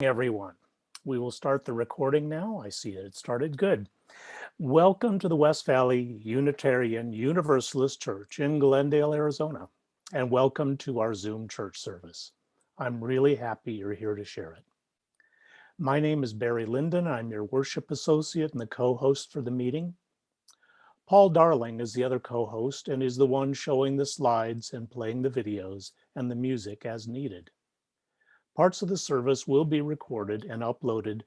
Everyone. We will start the recording now. I see it started. Good. Welcome to the West Valley Unitarian Universalist Church in Glendale, Arizona, and welcome to our Zoom church service. I'm really happy you're here to share it. My name is Barry Linden. I'm your worship associate and the co-host for the meeting. Paul Darling is the other co-host and is the one showing the slides and playing the videos and the music as needed. Parts of the service will be recorded and uploaded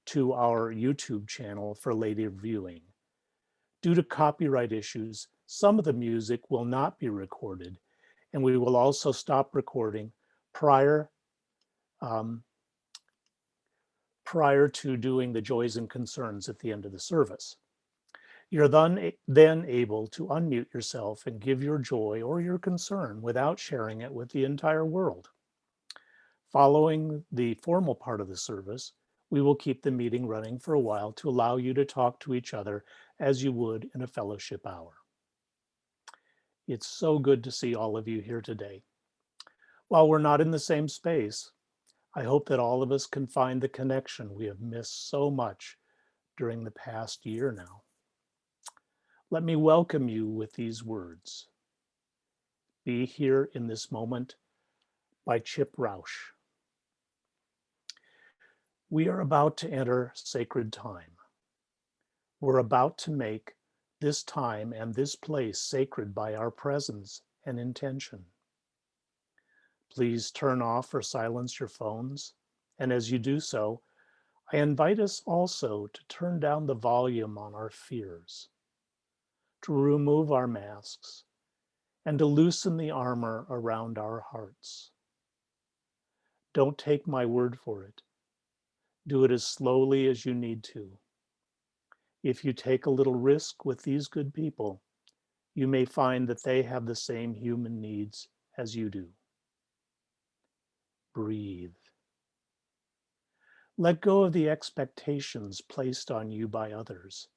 to our YouTube channel for later viewing. Due to copyright issues, some of the music will not be recorded, and we will also stop recording prior to doing the joys and concerns at the end of the service. You're then able to unmute yourself and give your joy or your concern without sharing it with the entire world. Following the formal part of the service, we will keep the meeting running for a while to allow you to talk to each other as you would in a fellowship hour. It's so good to see all of you here today. While we're not in the same space, I hope that all of us can find the connection we have missed so much during the past year now. Let me welcome you with these words. Be Here in This Moment by Chip Rausch. We are about to enter sacred time. We're about to make this time and this place sacred by our presence and intention. Please turn off or silence your phones, and as you do so, I invite us also to turn down the volume on our fears, to remove our masks, and to loosen the armor around our hearts. Don't take my word for it. Do it as slowly as you need to. If you take a little risk with these good people, you may find that they have the same human needs as you do. Breathe. Let go of the expectations placed on you by others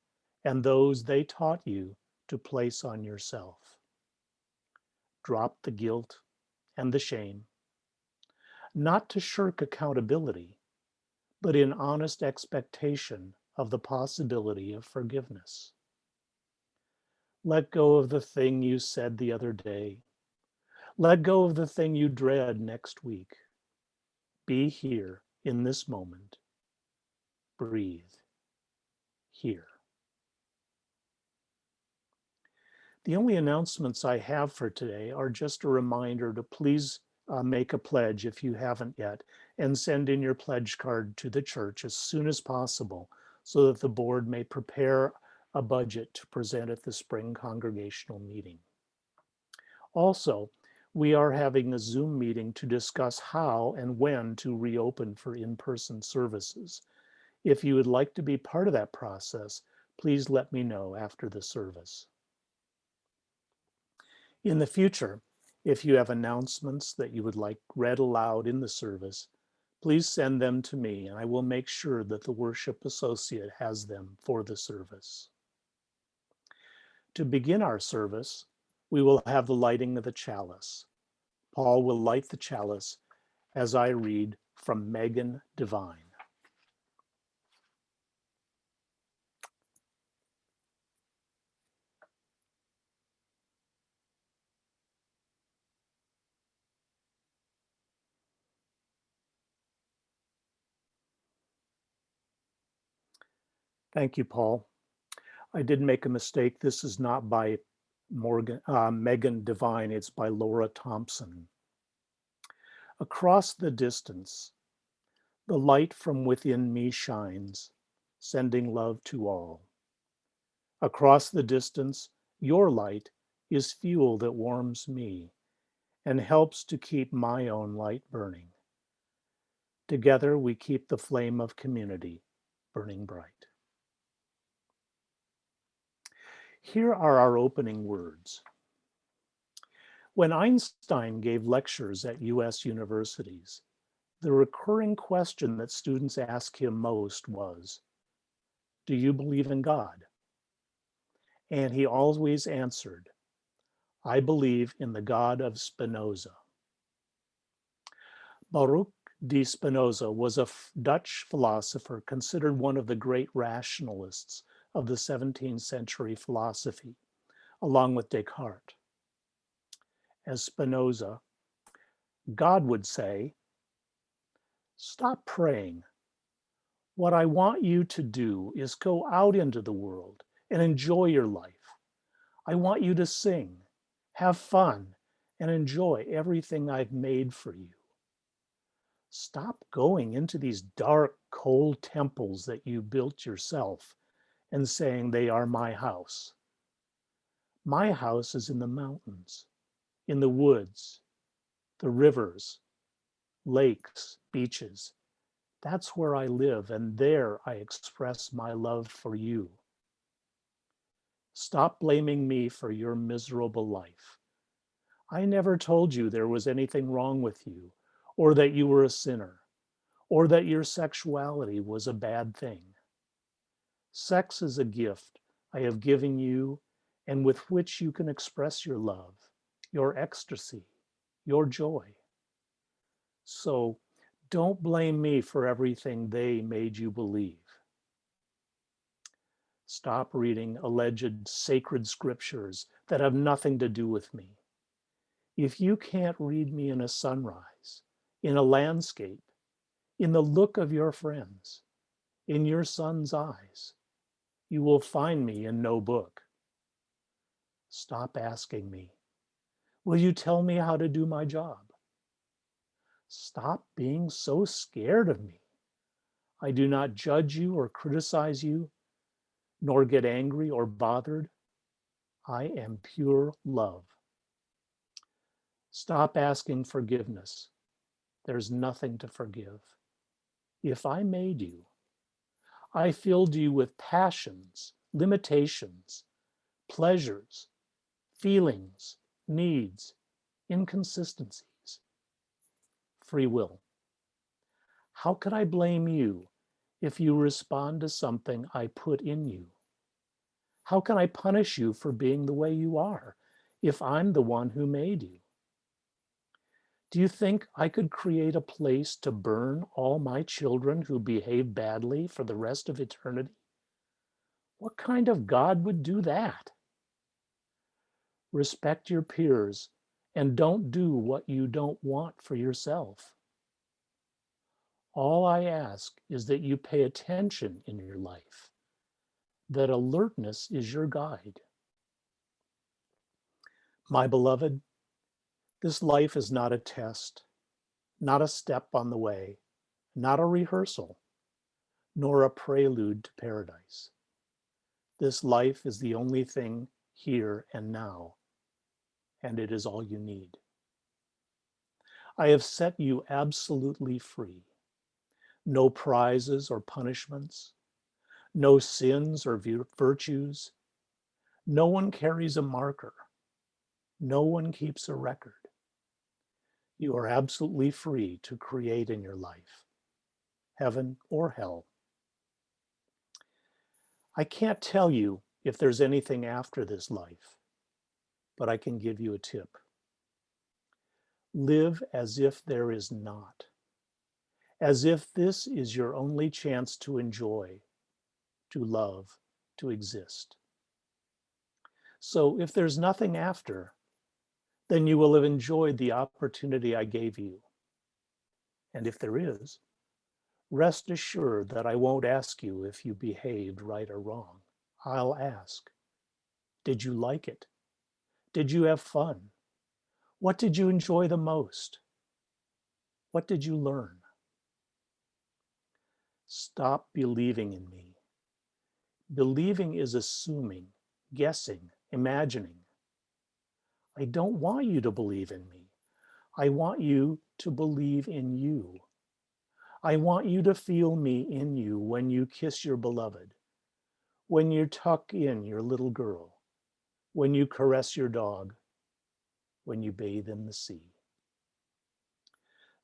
and those they taught you to place on yourself. Drop the guilt and the shame, not to shirk accountability, but in honest expectation of the possibility of forgiveness. Let go of the thing you said the other day. Let go of the thing you dread next week. Be here in this moment. Breathe. Here. The only announcements I have for today are just a reminder to please make a pledge if you haven't yet, and send in your pledge card to the church as soon as possible so that the board may prepare a budget to present at the spring congregational meeting. Also, we are having a Zoom meeting to discuss how and when to reopen for in-person services. If you would like to be part of that process, please let me know after the service. In the future, if you have announcements that you would like read aloud in the service, please send them to me and I will make sure that the worship associate has them for the service. To begin our service, we will have the lighting of the chalice. Paul will light the chalice as I read from Megan Divine. Thank you, Paul. I did make a mistake. This is not by Megan Divine, it's by Laura Thompson. Across the distance, the light from within me shines, sending love to all. Across the distance, your light is fuel that warms me and helps to keep my own light burning. Together, we keep the flame of community burning bright. Here are our opening words. When Einstein gave lectures at US universities, the recurring question that students asked him most was, "Do you believe in God?" And he always answered, "I believe in the God of Spinoza." Baruch De Spinoza was a Dutch philosopher considered one of the great rationalists of the 17th century philosophy, along with Descartes. As Spinoza, God would say, "Stop praying. What I want you to do is go out into the world and enjoy your life. I want you to sing, have fun, and enjoy everything I've made for you. Stop going into these dark, cold temples that you built yourself and saying they are my house. My house is in the mountains, in the woods, the rivers, lakes, beaches. That's where I live, and there I express my love for you. Stop blaming me for your miserable life. I never told you there was anything wrong with you, or that you were a sinner, or that your sexuality was a bad thing. Sex is a gift I have given you and with which you can express your love, your ecstasy, your joy. So don't blame me for everything they made you believe. Stop reading alleged sacred scriptures that have nothing to do with me. If you can't read me in a sunrise, in a landscape, in the look of your friends, in your son's eyes, you will find me in no book. Stop asking me, will you tell me how to do my job? Stop being so scared of me. I do not judge you or criticize you, nor get angry or bothered. I am pure love. Stop asking forgiveness. There's nothing to forgive. If I made you, I filled you with passions, limitations, pleasures, feelings, needs, inconsistencies, free will. How could I blame you if you respond to something I put in you? How can I punish you for being the way you are if I'm the one who made you? Do you think I could create a place to burn all my children who behave badly for the rest of eternity? What kind of God would do that? Respect your peers and don't do what you don't want for yourself. All I ask is that you pay attention in your life, that alertness is your guide. My beloved, this life is not a test, not a step on the way, not a rehearsal, nor a prelude to paradise. This life is the only thing here and now, and it is all you need. I have set you absolutely free. No prizes or punishments, no sins or virtues. No one carries a marker. No one keeps a record. You are absolutely free to create in your life, heaven or hell. I can't tell you if there's anything after this life, but I can give you a tip. Live as if there is not, as if this is your only chance to enjoy, to love, to exist. So if there's nothing after, then you will have enjoyed the opportunity I gave you. And if there is, rest assured that I won't ask you if you behaved right or wrong. I'll ask, did you like it? Did you have fun? What did you enjoy the most? What did you learn? Stop believing in me. Believing is assuming, guessing, imagining. I don't want you to believe in me. I want you to believe in you. I want you to feel me in you when you kiss your beloved, when you tuck in your little girl, when you caress your dog, when you bathe in the sea.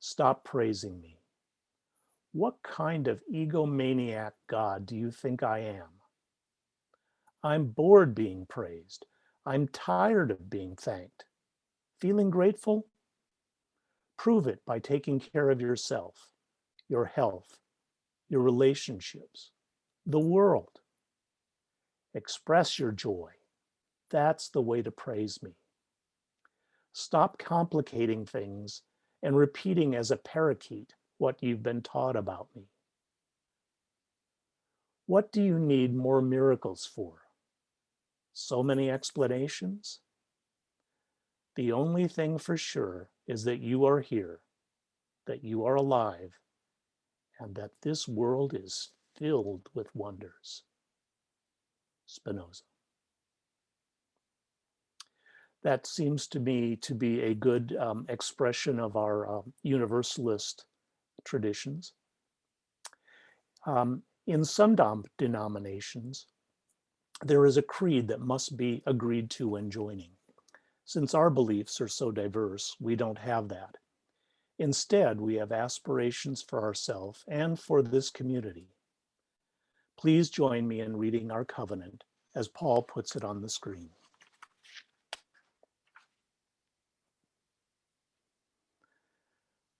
Stop praising me. What kind of egomaniac God do you think I am? I'm bored being praised. I'm tired of being thanked. Feeling grateful? Prove it by taking care of yourself. your health, your relationships, the world. Express your joy. That's the way to praise me. Stop complicating things and repeating as a parakeet what you've been taught about me. What do you need more miracles for? So many explanations? The only thing for sure is that you are here, that you are alive, and that this world is filled with wonders. Spinoza. That seems to me to be a good expression of our universalist traditions. In some denominations, there is a creed that must be agreed to when joining. Since our beliefs are so diverse, we don't have that. Instead, we have aspirations for ourselves and for this community. Please join me in reading our covenant as Paul puts it on the screen.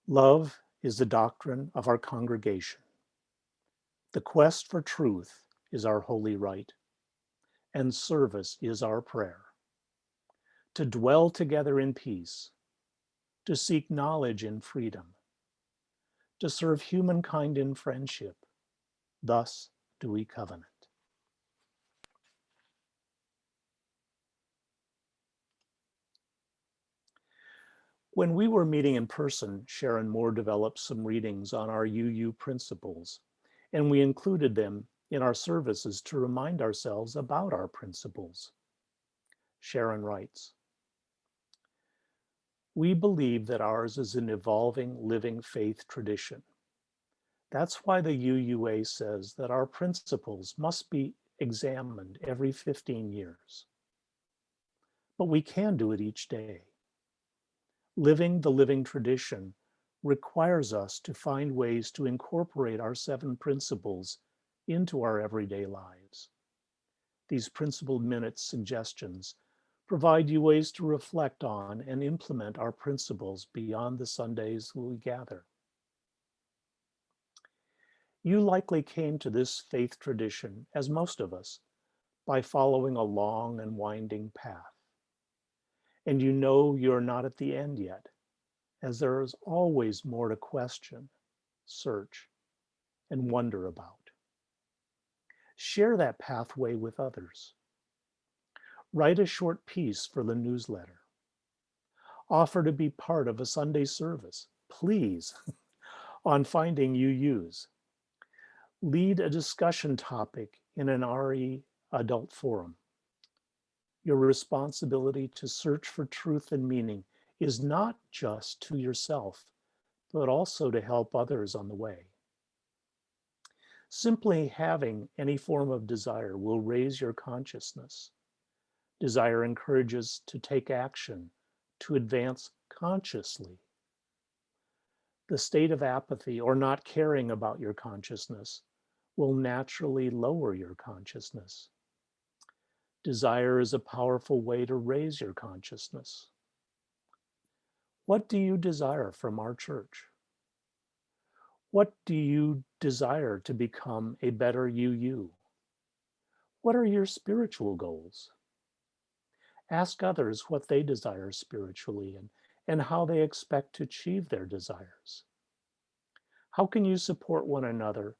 Love is the doctrine of our congregation. The quest for truth is our holy right, and service is our prayer. To dwell together in peace, to seek knowledge in freedom, to serve humankind in friendship, thus do we covenant. When we were meeting in person, Sharon Moore developed some readings on our UU principles, and we included them in our services to remind ourselves about our principles. Sharon writes, "We believe that ours is an evolving, living faith tradition. That's why the UUA says that our principles must be examined every 15 years. But we can do it each day. Living the living tradition requires us to find ways to incorporate our 7 principles into our everyday lives. These principled minutes suggestions provide you ways to reflect on and implement our principles beyond the Sundays we gather. You likely came to this faith tradition, as most of us, by following a long and winding path. And you know you're not at the end yet, as there is always more to question, search, and wonder about. Share that pathway with others. Write a short piece for the newsletter. Offer to be part of a Sunday service, please, on finding UUs. Lead a discussion topic in an RE adult forum. Your responsibility to search for truth and meaning is not just to yourself, but also to help others on the way. Simply having any form of desire will raise your consciousness. Desire encourages to take action, to advance consciously. The state of apathy or not caring about your consciousness will naturally lower your consciousness. Desire is a powerful way to raise your consciousness. What do you desire from our church? What do you desire to become a better you? What are your spiritual goals? Ask others what they desire spiritually and how they expect to achieve their desires. How can you support one another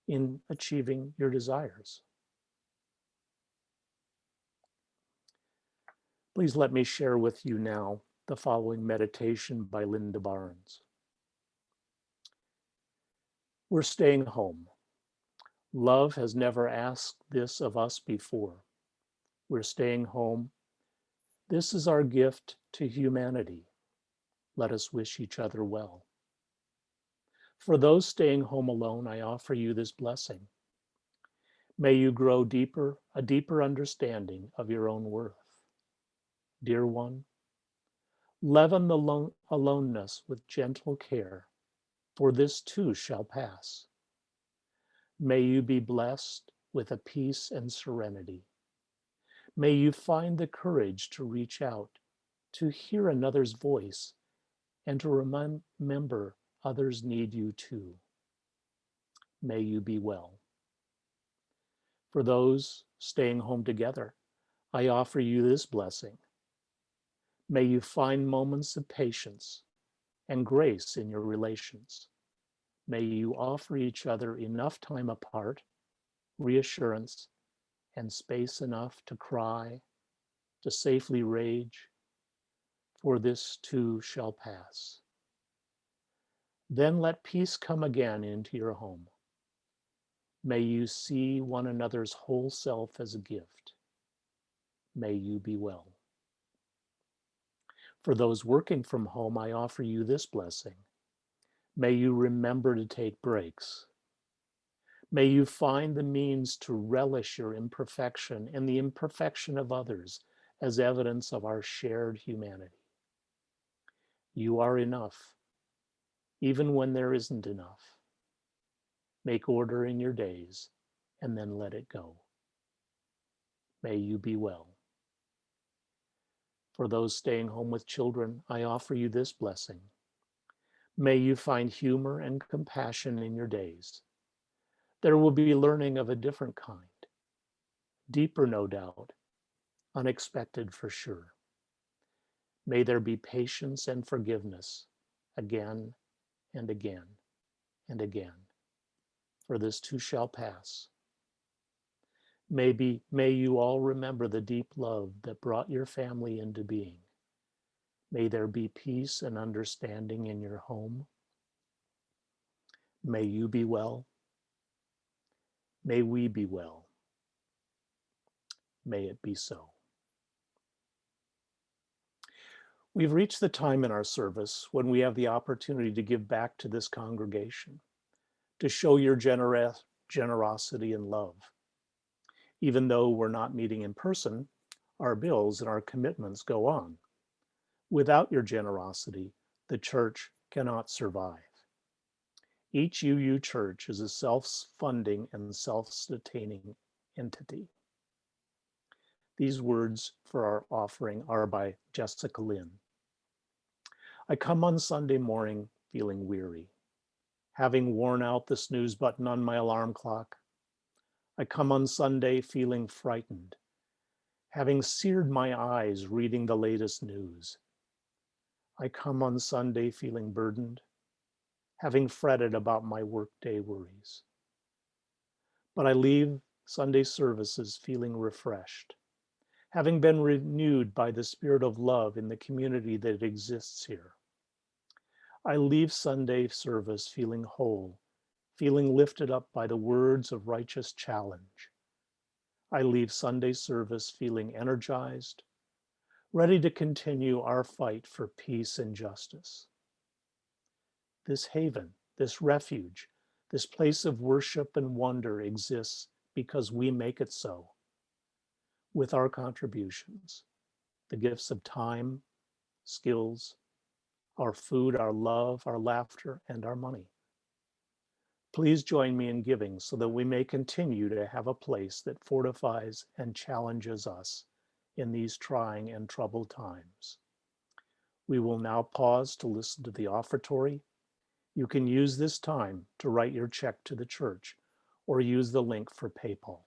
in achieving your desires? Please let me share with you now the following meditation by Linda Barnes. We're staying home. Love has never asked this of us before. We're staying home. This is our gift to humanity. Let us wish each other well. For those staying home alone, I offer you this blessing. May you grow a deeper understanding of your own worth. Dear one, leaven the aloneness with gentle care, for this too shall pass. May you be blessed with a peace and serenity. May you find the courage to reach out, to hear another's voice, and to remember others need you too. May you be well. For those staying home together, I offer you this blessing. May you find moments of patience and grace in your relations. May you offer each other enough time apart, reassurance, and space enough to cry, to safely rage, for this too shall pass. Then let peace come again into your home. May you see one another's whole self as a gift. May you be well. For those working from home, I offer you this blessing. May you remember to take breaks. May you find the means to relish your imperfection and the imperfection of others as evidence of our shared humanity. You are enough, even when there isn't enough. Make order in your days and then let it go. May you be well. For those staying home with children, I offer you this blessing. May you find humor and compassion in your days. There will be learning of a different kind, deeper, no doubt, unexpected for sure. May there be patience and forgiveness again and again and again, for this too shall pass. May you all remember the deep love that brought your family into being. May there be peace and understanding in your home. May you be well. May we be well. May it be so. We've reached the time in our service when we have the opportunity to give back to this congregation, to show your generosity and love. Even though we're not meeting in person, our bills and our commitments go on. Without your generosity, the church cannot survive. Each UU church is a self-funding and self-sustaining entity. These words for our offering are by Jessica Lynn. I come on Sunday morning feeling weary, having worn out the snooze button on my alarm clock. I come on Sunday feeling frightened, having seared my eyes reading the latest news. I come on Sunday feeling burdened, having fretted about my workday worries. But I leave Sunday services feeling refreshed, having been renewed by the spirit of love in the community that exists here. I leave Sunday service feeling whole, feeling lifted up by the words of righteous challenge. I leave Sunday service feeling energized, ready to continue our fight for peace and justice. This haven, this refuge, this place of worship and wonder exists because we make it so. With our contributions, the gifts of time, skills, our food, our love, our laughter, and our money. Please join me in giving so that we may continue to have a place that fortifies and challenges us in these trying and troubled times. We will now pause to listen to the offertory. You can use this time to write your check to the church or use the link for PayPal.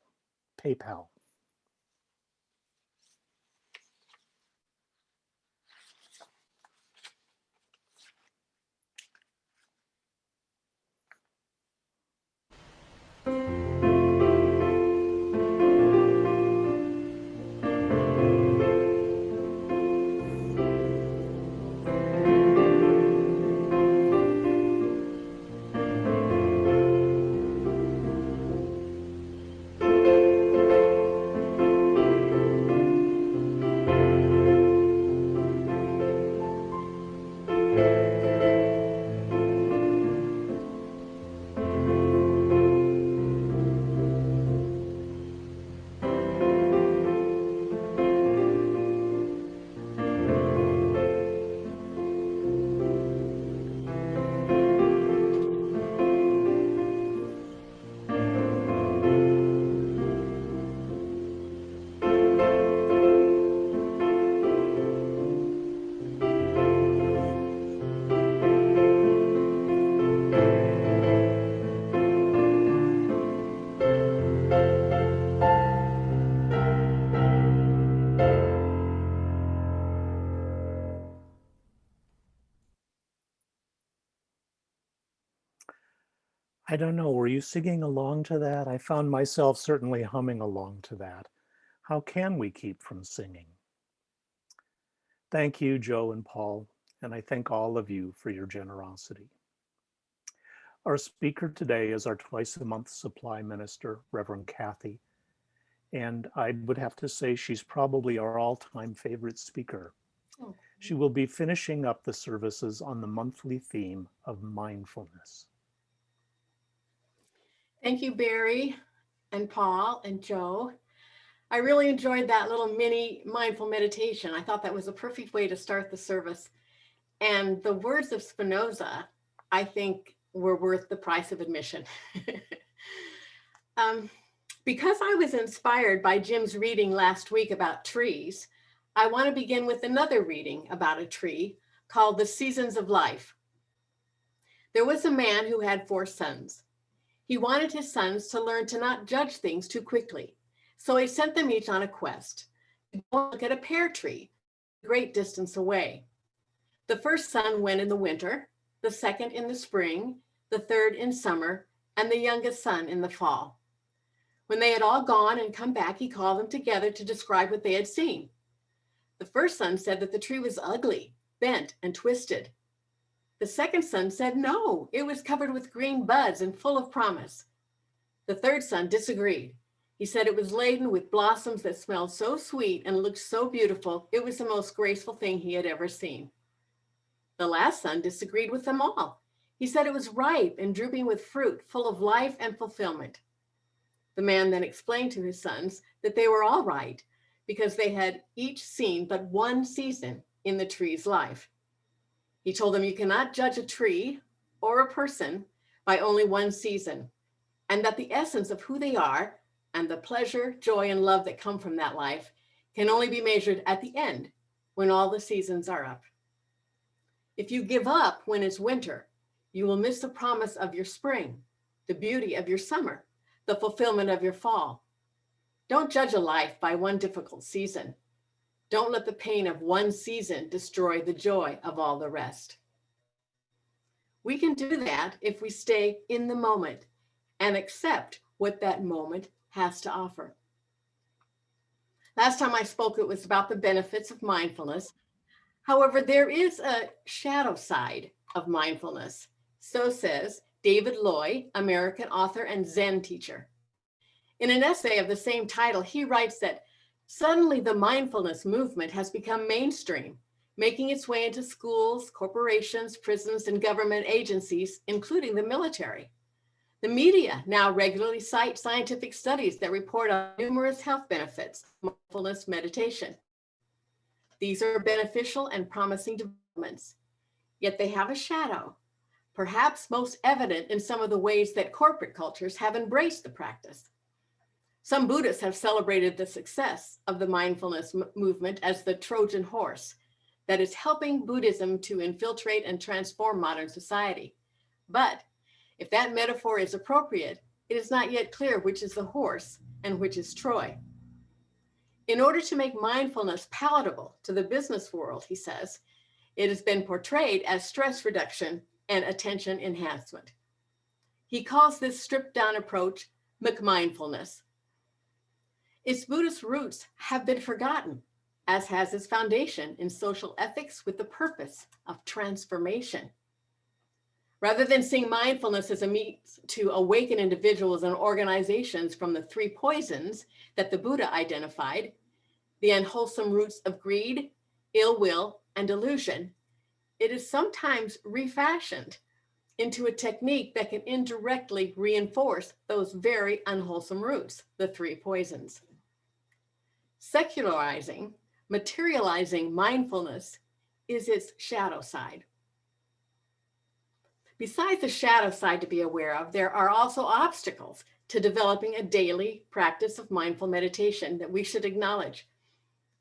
I don't know, were you singing along to that? I found myself certainly humming along to that. How can we keep from singing? Thank you, Joe and Paul, and I thank all of you for your generosity. Our speaker today is our twice-a-month supply minister, Reverend Cathy, and I would have to say she's probably our all-time favorite speaker. Oh. She will be finishing up the services on the monthly theme of mindfulness. Thank you, Barry and Paul and Joe. I really enjoyed that little mini mindful meditation. I thought that was a perfect way to start the service. And the words of Spinoza, I think, were worth the price of admission. Because I was inspired by Jim's reading last week about trees, I want to begin with another reading about a tree called The Seasons of Life. There was a man who had 4 sons. He wanted his sons to learn to not judge things too quickly. So he sent them each on a quest to go look at a pear tree a great distance away. The first son went in the winter, the second in the spring, the third in summer, and the youngest son in the fall. When they had all gone and come back, he called them together to describe what they had seen. The first son said that the tree was ugly, bent, and twisted. The second son said no, it was covered with green buds and full of promise. The third son disagreed. He said it was laden with blossoms that smelled so sweet and looked so beautiful, it was the most graceful thing he had ever seen. The last son disagreed with them all. He said it was ripe and drooping with fruit, full of life and fulfillment. The man then explained to his sons that they were all right because they had each seen but one season in the tree's life. He told them you cannot judge a tree or a person by only one season, and that the essence of who they are and the pleasure, joy, and love that come from that life can only be measured at the end when all the seasons are up. If you give up when it's winter, you will miss the promise of your spring, the beauty of your summer, the fulfillment of your fall. Don't judge a life by one difficult season. Don't let the pain of one season destroy the joy of all the rest. We can do that if we stay in the moment and accept what that moment has to offer. Last time I spoke, it was about the benefits of mindfulness. However, there is a shadow side of mindfulness. So says David Loy, American author and Zen teacher. In an essay of the same title, he writes that suddenly the mindfulness movement has become mainstream, making its way into schools, corporations, prisons, and government agencies, including the military. The media now regularly cite scientific studies that report on numerous health benefits of mindfulness meditation. These are beneficial and promising developments, yet they have a shadow, perhaps most evident in some of the ways that corporate cultures have embraced the practice. Some Buddhists have celebrated the success of the mindfulness movement as the Trojan horse that is helping Buddhism to infiltrate and transform modern society. But if that metaphor is appropriate, it is not yet clear which is the horse and which is Troy. In order to make mindfulness palatable to the business world, he says, it has been portrayed as stress reduction and attention enhancement. He calls this stripped down approach McMindfulness. Its Buddhist roots have been forgotten, as has its foundation in social ethics with the purpose of transformation. Rather than seeing mindfulness as a means to awaken individuals and organizations from the 3 poisons that the Buddha identified, the unwholesome roots of greed, ill will, and delusion, it is sometimes refashioned into a technique that can indirectly reinforce those very unwholesome roots, the 3 poisons. Secularizing, materializing mindfulness is its shadow side. Besides the shadow side to be aware of, there are also obstacles to developing a daily practice of mindful meditation that we should acknowledge.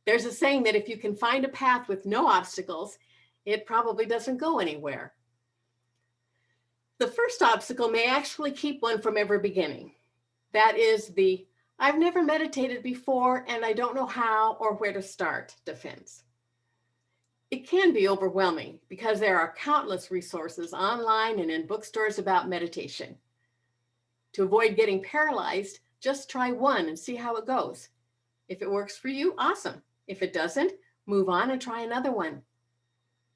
There's a saying that if you can find a path with no obstacles, it probably doesn't go anywhere. The first obstacle may actually keep one from ever beginning. That is the "I've never meditated before and I don't know how or where to start" defense. It can be overwhelming because there are countless resources online and in bookstores about meditation. To avoid getting paralyzed, just try one and see how it goes. If it works for you, awesome. If it doesn't, move on and try another one.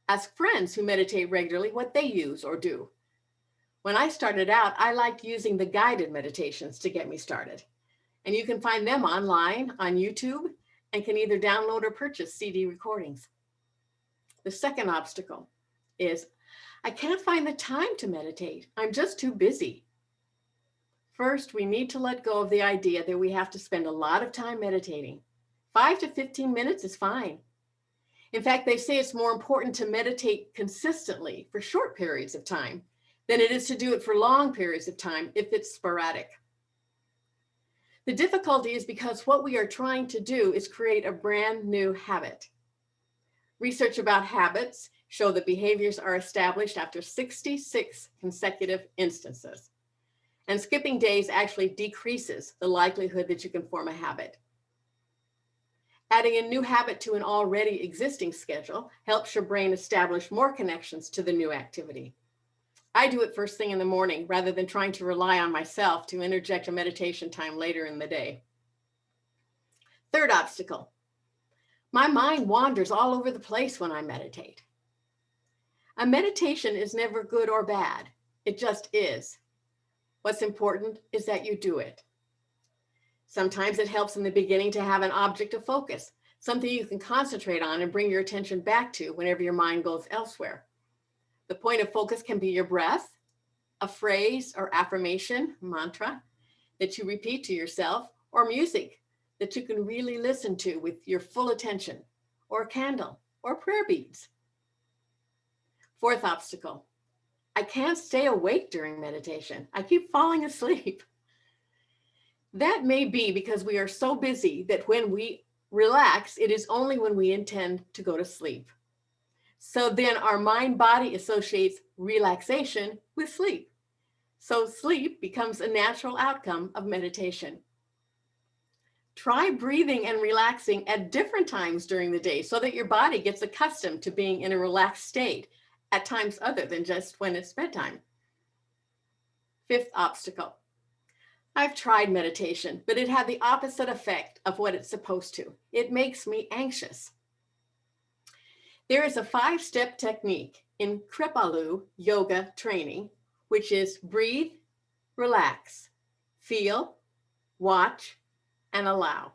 Ask friends who meditate regularly what they use or do. When I started out, I liked using the guided meditations to get me started. And you can find them online on YouTube and can either download or purchase CD recordings. The second obstacle is, I can't find the time to meditate. I'm just too busy. First, we need to let go of the idea that we have to spend a lot of time meditating. 5 to 15 minutes is fine. In fact, they say it's more important to meditate consistently for short periods of time than it is to do it for long periods of time if it's sporadic. The difficulty is because what we are trying to do is create a brand new habit. Research about habits show that behaviors are established after 66 consecutive instances. And skipping days actually decreases the likelihood that you can form a habit. Adding a new habit to an already existing schedule helps your brain establish more connections to the new activity. I do it first thing in the morning rather than trying to rely on myself to interject a meditation time later in the day. Third obstacle, my mind wanders all over the place when I meditate. A meditation is never good or bad. It just is. What's important is that you do it. Sometimes it helps in the beginning to have an object of focus, something you can concentrate on and bring your attention back to whenever your mind goes elsewhere. The point of focus can be your breath, a phrase or affirmation, mantra, that you repeat to yourself, or music that you can really listen to with your full attention, or a candle, or prayer beads. Fourth obstacle, I can't stay awake during meditation. I keep falling asleep. That may be because we are so busy that when we relax, it is only when we intend to go to sleep. So then our mind-body associates relaxation with sleep. So sleep becomes a natural outcome of meditation. Try breathing and relaxing at different times during the day so that your body gets accustomed to being in a relaxed state at times other than just when it's bedtime. Fifth obstacle. I've tried meditation, but it had the opposite effect of what it's supposed to. It makes me anxious. There is a 5-step technique in Kripalu yoga training, which is breathe, relax, feel, watch, and allow.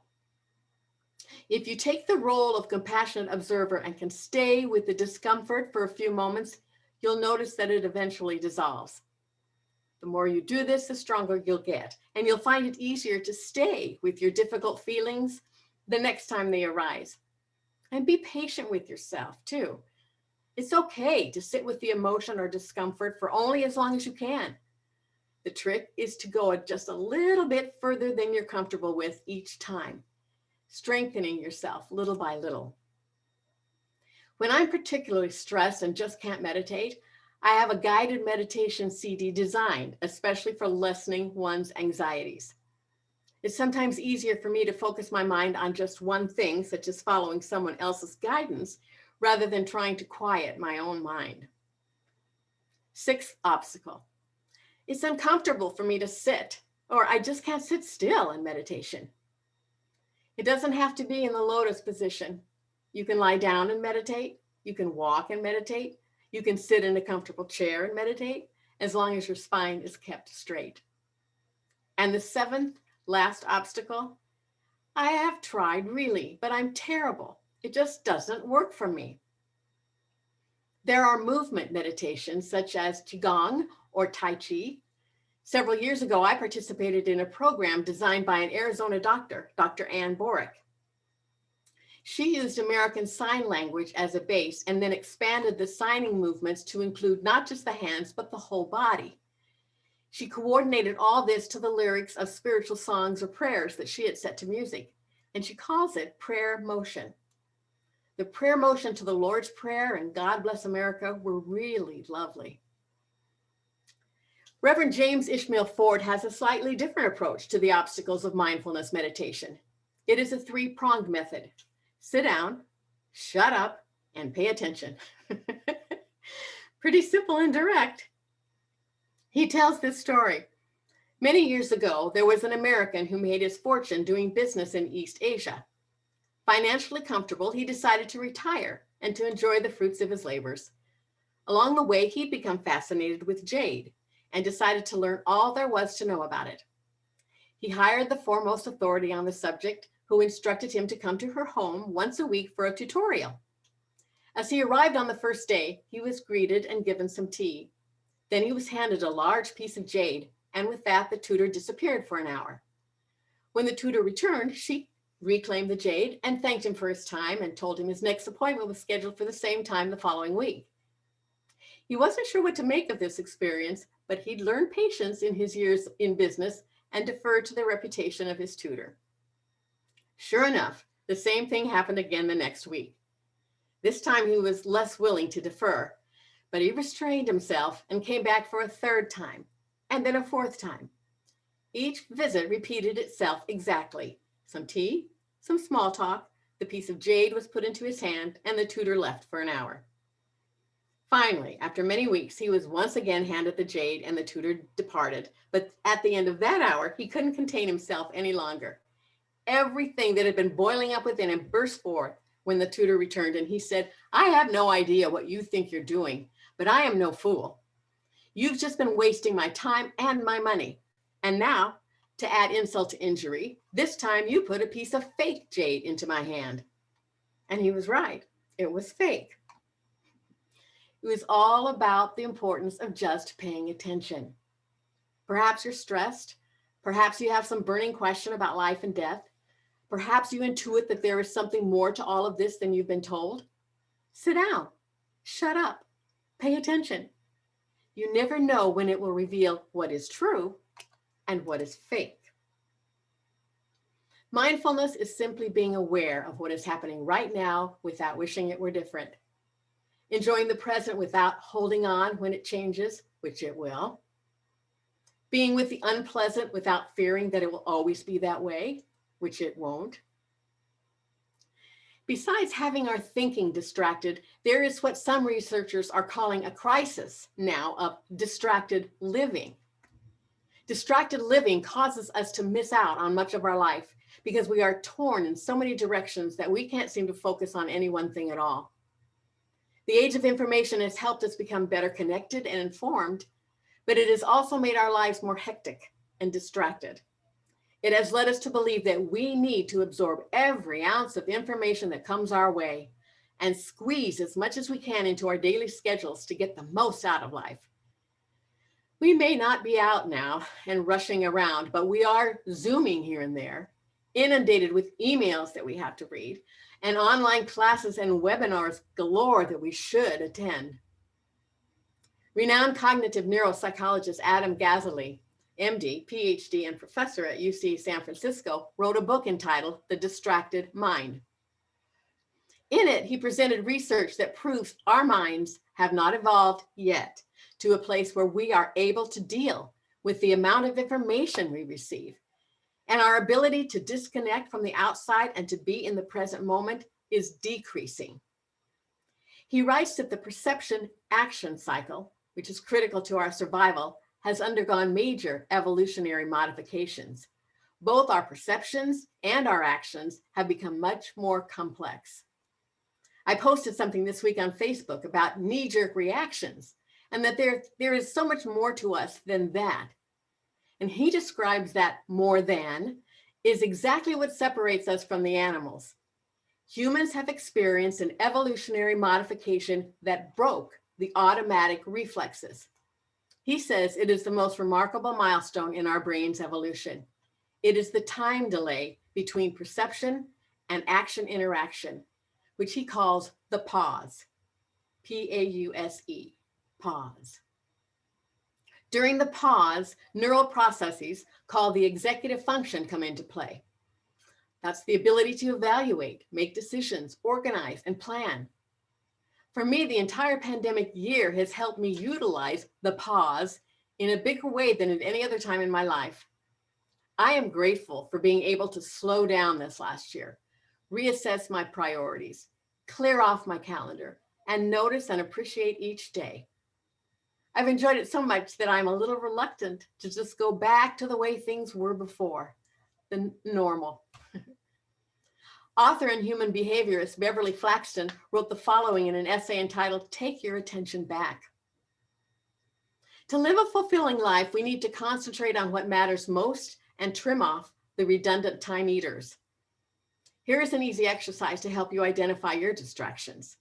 If you take the role of compassionate observer and can stay with the discomfort for a few moments, you'll notice that it eventually dissolves. The more you do this, the stronger you'll get, and you'll find it easier to stay with your difficult feelings the next time they arise. And be patient with yourself too. It's okay to sit with the emotion or discomfort for only as long as you can. The trick is to go just a little bit further than you're comfortable with each time, strengthening yourself little by little. When I'm particularly stressed and just can't meditate, I have a guided meditation CD designed, especially for lessening one's anxieties. It's sometimes easier for me to focus my mind on just one thing, such as following someone else's guidance, rather than trying to quiet my own mind. Sixth obstacle. It's uncomfortable for me to sit, or I just can't sit still in meditation. It doesn't have to be in the lotus position. You can lie down and meditate. You can walk and meditate. You can sit in a comfortable chair and meditate, as long as your spine is kept straight. And the seventh, last obstacle, I have tried really, but I'm terrible. It just doesn't work for me. There are movement meditations such as Qigong or Tai Chi. Several years ago, I participated in a program designed by an Arizona doctor, Dr. Ann Borick. She used American Sign Language as a base and then expanded the signing movements to include not just the hands, but the whole body. She coordinated all this to the lyrics of spiritual songs or prayers that she had set to music, and she calls it prayer motion. The prayer motion to the Lord's Prayer and God Bless America were really lovely. Reverend James Ishmael Ford has a slightly different approach to the obstacles of mindfulness meditation. It is a 3-pronged method. Sit down, shut up, and pay attention. Pretty simple and direct. He tells this story. Many years ago, there was an American who made his fortune doing business in East Asia. Financially comfortable, he decided to retire and to enjoy the fruits of his labors. Along the way, he'd become fascinated with jade and decided to learn all there was to know about it. He hired the foremost authority on the subject, who instructed him to come to her home once a week for a tutorial. As he arrived on the first day, he was greeted and given some tea. Then he was handed a large piece of jade, and with that, the tutor disappeared for an hour. When the tutor returned, she reclaimed the jade and thanked him for his time and told him his next appointment was scheduled for the same time the following week. He wasn't sure what to make of this experience, but he'd learned patience in his years in business and deferred to the reputation of his tutor. Sure enough, the same thing happened again the next week. This time he was less willing to defer, but he restrained himself and came back for a third time, and then a fourth time. Each visit repeated itself exactly. Some tea, some small talk, the piece of jade was put into his hand, and the tutor left for an hour. Finally, after many weeks, he was once again handed the jade and the tutor departed. But at the end of that hour, he couldn't contain himself any longer. Everything that had been boiling up within him burst forth when the tutor returned, and he said, "I have no idea what you think you're doing, but I am no fool. You've just been wasting my time and my money. And now, to add insult to injury, this time you put a piece of fake jade into my hand." And he was right. It was fake. It was all about the importance of just paying attention. Perhaps you're stressed. Perhaps you have some burning question about life and death. Perhaps you intuit that there is something more to all of this than you've been told. Sit down, shut up, pay attention. You never know when it will reveal what is true and what is fake. Mindfulness is simply being aware of what is happening right now without wishing it were different. Enjoying the present without holding on when it changes, which it will. Being with the unpleasant without fearing that it will always be that way, which it won't. Besides having our thinking distracted, there is what some researchers are calling a crisis now of distracted living. Distracted living causes us to miss out on much of our life because we are torn in so many directions that we can't seem to focus on any one thing at all. The age of information has helped us become better connected and informed, but it has also made our lives more hectic and distracted. It has led us to believe that we need to absorb every ounce of information that comes our way and squeeze as much as we can into our daily schedules to get the most out of life. We may not be out now and rushing around, but we are Zooming here and there, inundated with emails that we have to read, and online classes and webinars galore that we should attend. Renowned cognitive neuropsychologist Adam Gazzaley, MD, PhD, and professor at UC San Francisco, wrote a book entitled The Distracted Mind. In it, he presented research that proves our minds have not evolved yet to a place where we are able to deal with the amount of information we receive. And our ability to disconnect from the outside and to be in the present moment is decreasing. He writes that the perception-action cycle, which is critical to our survival, has undergone major evolutionary modifications. Both our perceptions and our actions have become much more complex. I posted something this week on Facebook about knee-jerk reactions and that there is so much more to us than that. And he describes that more than is exactly what separates us from the animals. Humans have experienced an evolutionary modification that broke the automatic reflexes. He says it is the most remarkable milestone in our brain's evolution. It is the time delay between perception and action interaction, which he calls the pause, P-A-U-S-E, pause. During the pause, neural processes called the executive function come into play. That's the ability to evaluate, make decisions, organize, and plan. For me, the entire pandemic year has helped me utilize the pause in a bigger way than at any other time in my life. I am grateful for being able to slow down this last year, reassess my priorities, clear off my calendar, and notice and appreciate each day. I've enjoyed it so much that I'm a little reluctant to just go back to the way things were before, the normal. Author and human behaviorist Beverly Flaxton wrote the following in an essay entitled, "Take Your Attention Back." To live a fulfilling life, we need to concentrate on what matters most and trim off the redundant time eaters. Here is an easy exercise to help you identify your distractions.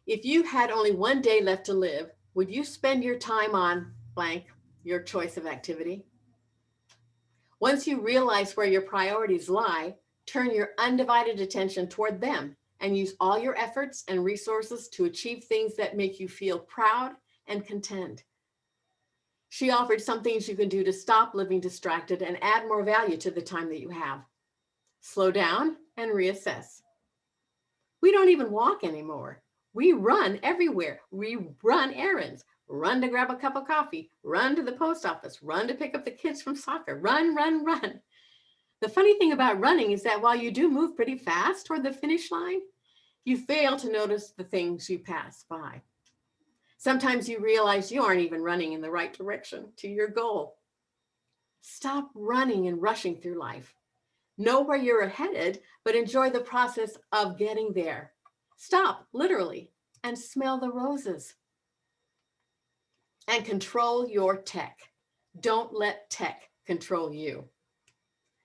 If you had only one day left to live, would you spend your time on blank, your choice of activity? Once you realize where your priorities lie, turn your undivided attention toward them and use all your efforts and resources to achieve things that make you feel proud and content. She offered some things you can do to stop living distracted and add more value to the time that you have. Slow down and reassess. We don't even walk anymore. We run everywhere. We run errands, run to grab a cup of coffee, run to the post office, run to pick up the kids from soccer, run, run, run. The funny thing about running is that while you do move pretty fast toward the finish line, you fail to notice the things you pass by. Sometimes you realize you aren't even running in the right direction to your goal. Stop running and rushing through life. Know where you're headed, but enjoy the process of getting there. Stop, literally, and smell the roses. And control your tech. Don't let tech control you.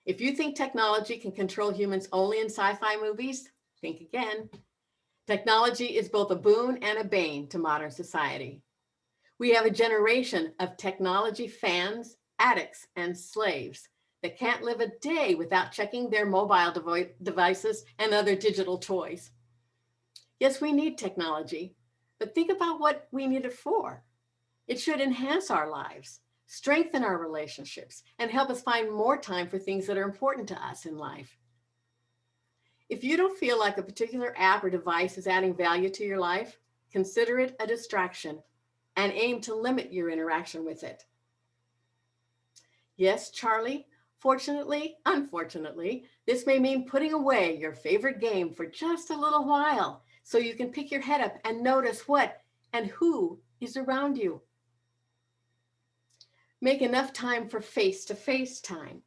If you think technology can control humans only in sci-fi movies, think again. Technology is both a boon and a bane to modern society. We have a generation of technology fans, addicts, and slaves that can't live a day without checking their mobile devices and other digital toys. Yes, we need technology, but think about what we need it for. It should enhance our lives, strengthen our relationships, and help us find more time for things that are important to us in life. If you don't feel like a particular app or device is adding value to your life, consider it a distraction and aim to limit your interaction with it. Yes, Charlie, fortunately, unfortunately, this may mean putting away your favorite game for just a little while so you can pick your head up and notice what and who is around you. Make enough time for face-to-face time.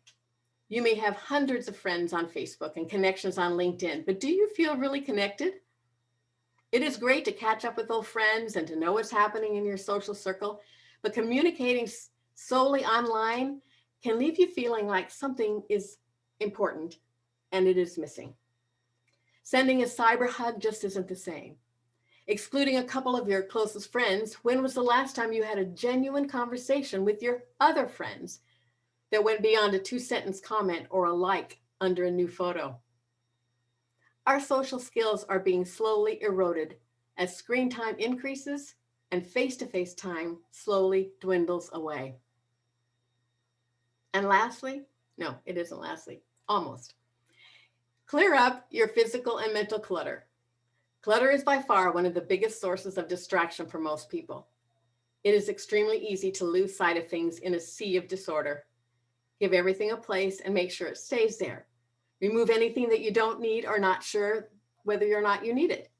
You may have hundreds of friends on Facebook and connections on LinkedIn, but do you feel really connected? It is great to catch up with old friends and to know what's happening in your social circle, but communicating solely online can leave you feeling like something is important and it is missing. Sending a cyber hug just isn't the same. Excluding a couple of your closest friends, when was the last time you had a genuine conversation with your other friends that went beyond a 2-sentence comment or a like under a new photo? Our social skills are being slowly eroded as screen time increases and face-to-face time slowly dwindles away. And lastly, no, it isn't lastly, almost. Clear up your physical and mental clutter. Clutter is by far one of the biggest sources of distraction for most people. It is extremely easy to lose sight of things in a sea of disorder. Give everything a place and make sure it stays there. Remove anything that you don't need or not sure whether or not you need it.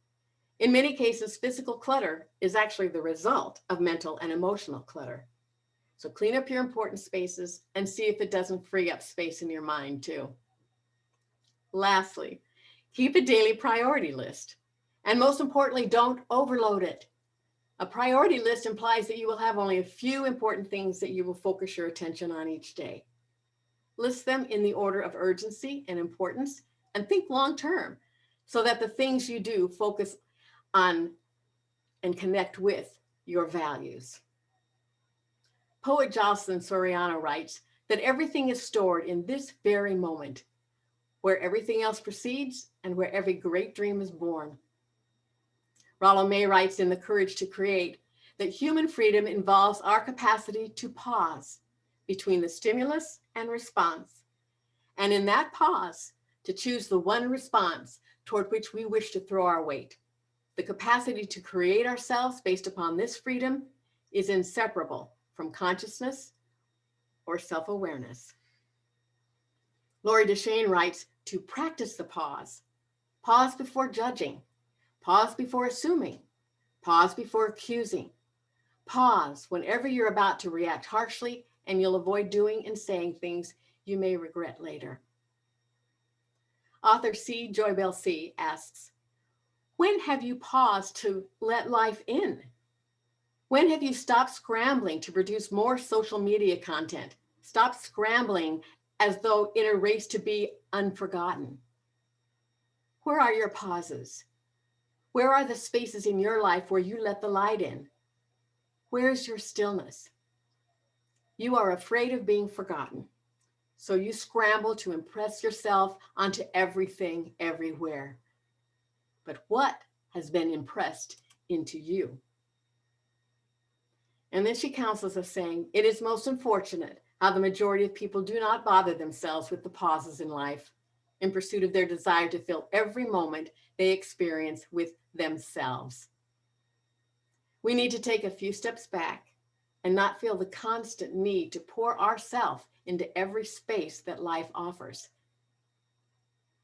In many cases, physical clutter is actually the result of mental and emotional clutter. So clean up your important spaces and see if it doesn't free up space in your mind too. Lastly, keep a daily priority list. And most importantly, don't overload it. A priority list implies that you will have only a few important things that you will focus your attention on each day. List them in the order of urgency and importance, and think long term so that the things you do focus on and connect with your values. Poet Jocelyn Soriano writes that everything is stored in this very moment, where everything else proceeds and where every great dream is born. Rollo May writes in The Courage to Create that human freedom involves our capacity to pause between the stimulus and response, and in that pause, to choose the one response toward which we wish to throw our weight. The capacity to create ourselves based upon this freedom is inseparable from consciousness or self-awareness. Lori Deshane writes to practice the pause. Pause before judging. Pause before assuming. Pause before accusing. Pause whenever you're about to react harshly, and you'll avoid doing and saying things you may regret later. Author C. Joybell C. asks, when have you paused to let life in? When have you stopped scrambling to produce more social media content? Stop scrambling as though in a race to be unforgotten. Where are your pauses? Where are the spaces in your life where you let the light in? Where's your stillness? You are afraid of being forgotten, so you scramble to impress yourself onto everything, everywhere. But what has been impressed into you? And then she counsels us saying, it is most unfortunate how the majority of people do not bother themselves with the pauses in life in pursuit of their desire to fill every moment they experience with themselves. We need to take a few steps back and not feel the constant need to pour ourselves into every space that life offers.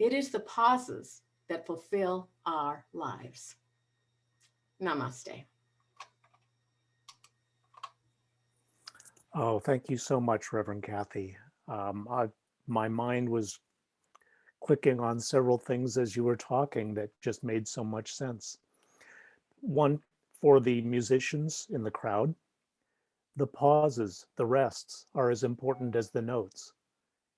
It is the pauses that fulfill our lives. Namaste. Oh, thank you so much, Reverend Cathy. My mind was clicking on several things as you were talking that just made so much sense. One, for the musicians in the crowd, the pauses, the rests are as important as the notes.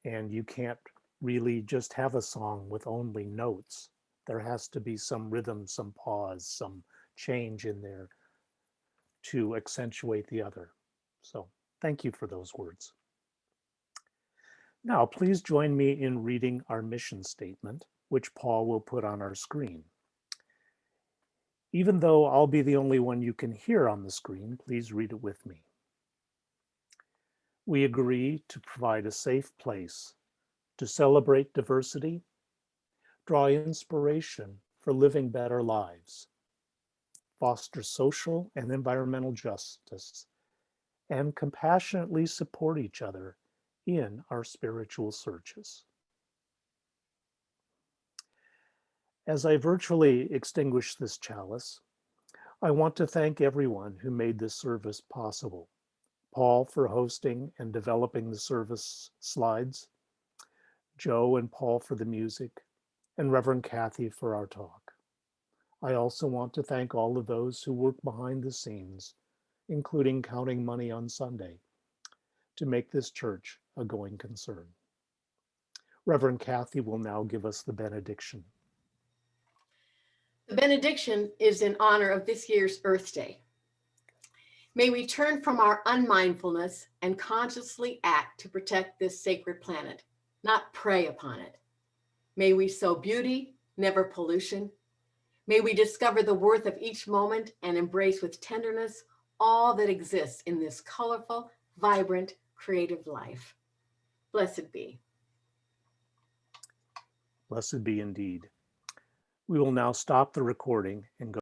And you can't really just have a song with only notes. There has to be some rhythm, some pause, some change in there to accentuate the other. So thank you for those words. Now, please join me in reading our mission statement, which Paul will put on our screen. Even though I'll be the only one you can hear on the screen, please read it with me. We agree to provide a safe place to celebrate diversity, draw inspiration for living better lives, foster social and environmental justice, and compassionately support each other in our spiritual searches. As I virtually extinguish this chalice, I want to thank everyone who made this service possible. Paul for hosting and developing the service slides, Joe and Paul for the music, and Reverend Cathy for our talk. I also want to thank all of those who work behind the scenes, including counting money on Sunday, to make this church a going concern. Reverend Cathy will now give us the benediction. The benediction is in honor of this year's Earth Day. May we turn from our unmindfulness and consciously act to protect this sacred planet, not prey upon it. May we sow beauty, never pollution. May we discover the worth of each moment and embrace with tenderness all that exists in this colorful, vibrant, creative life. Blessed be. Blessed be indeed. We will now stop the recording and go